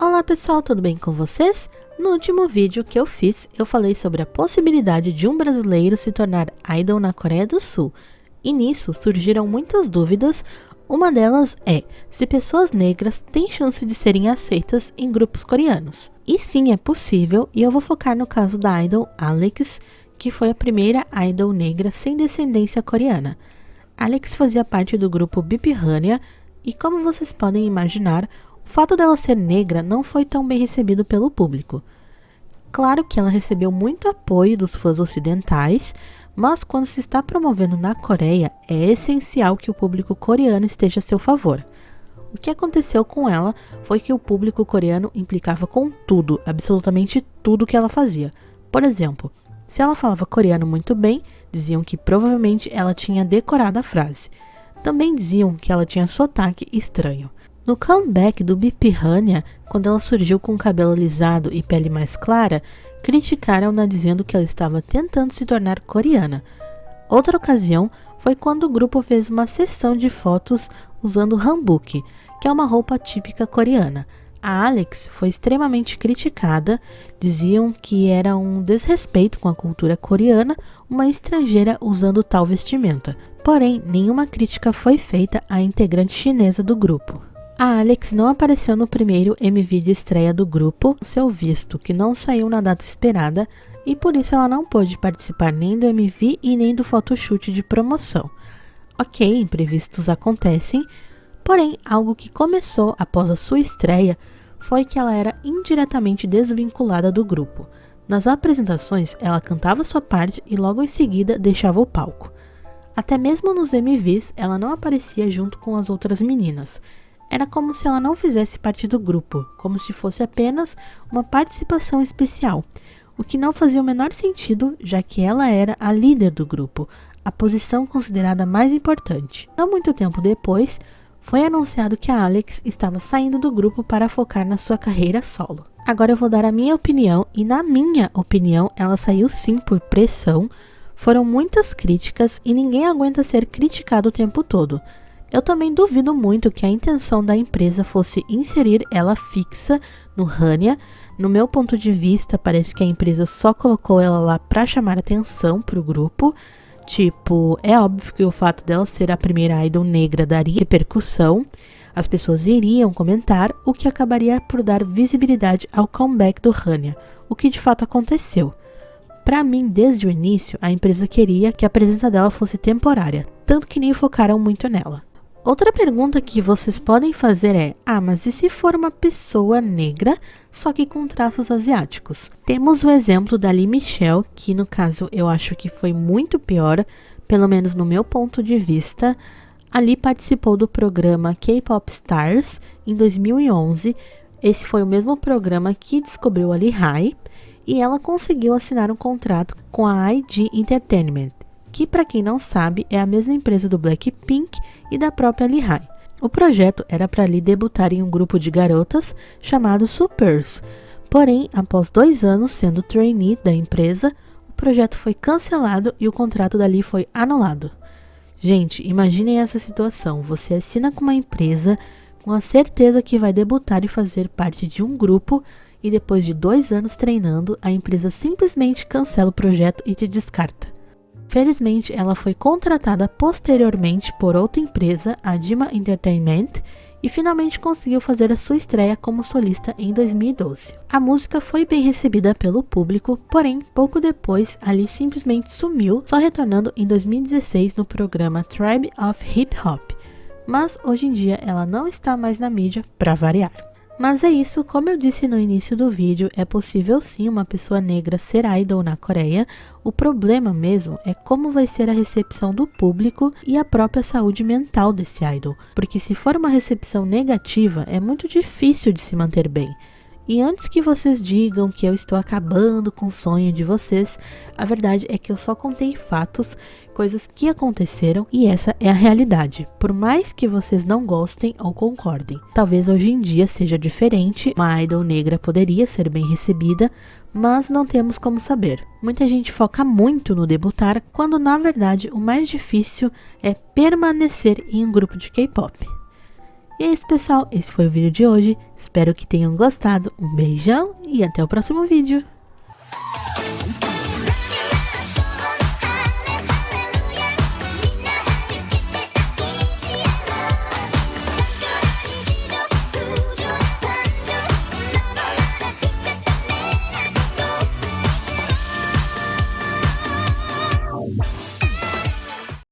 Olá pessoal, tudo bem com vocês? No último vídeo que eu fiz, eu falei sobre a possibilidade de um brasileiro se tornar idol na Coreia do Sul. E nisso surgiram muitas dúvidas. Uma delas é se pessoas negras têm chance de serem aceitas em grupos coreanos. E sim, é possível, e eu vou focar no caso da idol Alex, que foi a primeira idol negra sem descendência coreana. Alex fazia parte do grupo Bip Hania, e como vocês podem imaginar, o fato dela ser negra não foi tão bem recebido pelo público. Claro que ela recebeu muito apoio dos fãs ocidentais, mas quando se está promovendo na Coreia, é essencial que o público coreano esteja a seu favor. O que aconteceu com ela foi que o público coreano implicava com tudo, absolutamente tudo que ela fazia. Por exemplo, se ela falava coreano muito bem, diziam que provavelmente ela tinha decorado a frase. Também diziam que ela tinha sotaque estranho. No comeback do Bip Hania, quando ela surgiu com cabelo alisado e pele mais clara, criticaram-na dizendo que ela estava tentando se tornar coreana. Outra ocasião foi quando o grupo fez uma sessão de fotos usando hanbok, que é uma roupa típica coreana. A Alex foi extremamente criticada, diziam que era um desrespeito com a cultura coreana uma estrangeira usando tal vestimenta. Porém, nenhuma crítica foi feita à integrante chinesa do grupo. A Alex não apareceu no primeiro MV de estreia do grupo, seu visto que não saiu na data esperada, e por isso ela não pôde participar nem do MV e nem do photoshoot de promoção. Ok, imprevistos acontecem, porém algo que começou após a sua estreia foi que ela era indiretamente desvinculada do grupo. Nas apresentações ela cantava sua parte e logo em seguida deixava o palco. Até mesmo nos MVs ela não aparecia junto com as outras meninas. Era como se ela não fizesse parte do grupo, como se fosse apenas uma participação especial, o que não fazia o menor sentido, já que ela era a líder do grupo, a posição considerada mais importante. Não muito tempo depois, foi anunciado que a Alex estava saindo do grupo para focar na sua carreira solo. Agora eu vou dar a minha opinião, e na minha opinião, ela saiu sim por pressão. Foram muitas críticas e ninguém aguenta ser criticado o tempo todo. Eu também duvido muito que a intenção da empresa fosse inserir ela fixa no Hania. No meu ponto de vista, parece que a empresa só colocou ela lá para chamar atenção para o grupo. Tipo, é óbvio que o fato dela ser a primeira idol negra daria repercussão. As pessoas iriam comentar, o que acabaria por dar visibilidade ao comeback do Hania, o que de fato aconteceu. Para mim, desde o início, a empresa queria que a presença dela fosse temporária, tanto que nem focaram muito nela. Outra pergunta que vocês podem fazer é: mas e se for uma pessoa negra, só que com traços asiáticos? Temos o exemplo da Lee Michelle, que no caso eu acho que foi muito pior, pelo menos no meu ponto de vista. A Lee participou do programa K-Pop Stars em 2011. Esse foi o mesmo programa que descobriu a Lee Hi, e ela conseguiu assinar um contrato com a IG Entertainment, que para quem não sabe é a mesma empresa do Blackpink e da própria Lee Hi. O projeto era para Lee debutar em um grupo de garotas chamado Supers, porém, após 2 anos sendo trainee da empresa, o projeto foi cancelado e o contrato da Lee foi anulado. Gente, imaginem essa situação: você assina com uma empresa com a certeza que vai debutar e fazer parte de um grupo, e depois de 2 anos treinando, a empresa simplesmente cancela o projeto e te descarta. Felizmente, ela foi contratada posteriormente por outra empresa, a Dima Entertainment, e finalmente conseguiu fazer a sua estreia como solista em 2012. A música foi bem recebida pelo público, porém, pouco depois, a Lee simplesmente sumiu, só retornando em 2016 no programa Tribe of Hip Hop. Mas hoje em dia ela não está mais na mídia, para variar. Mas é isso, como eu disse no início do vídeo, é possível sim uma pessoa negra ser idol na Coreia. O problema mesmo é como vai ser a recepção do público e a própria saúde mental desse idol, porque se for uma recepção negativa, é muito difícil de se manter bem. E antes que vocês digam que eu estou acabando com o sonho de vocês, a verdade é que eu só contei fatos, coisas que aconteceram, e essa é a realidade. Por mais que vocês não gostem ou concordem. Talvez hoje em dia seja diferente, uma idol negra poderia ser bem recebida, mas não temos como saber. Muita gente foca muito no debutar, quando na verdade o mais difícil é permanecer em um grupo de K-pop. E é isso, pessoal, esse foi o vídeo de hoje, espero que tenham gostado, um beijão e até o próximo vídeo.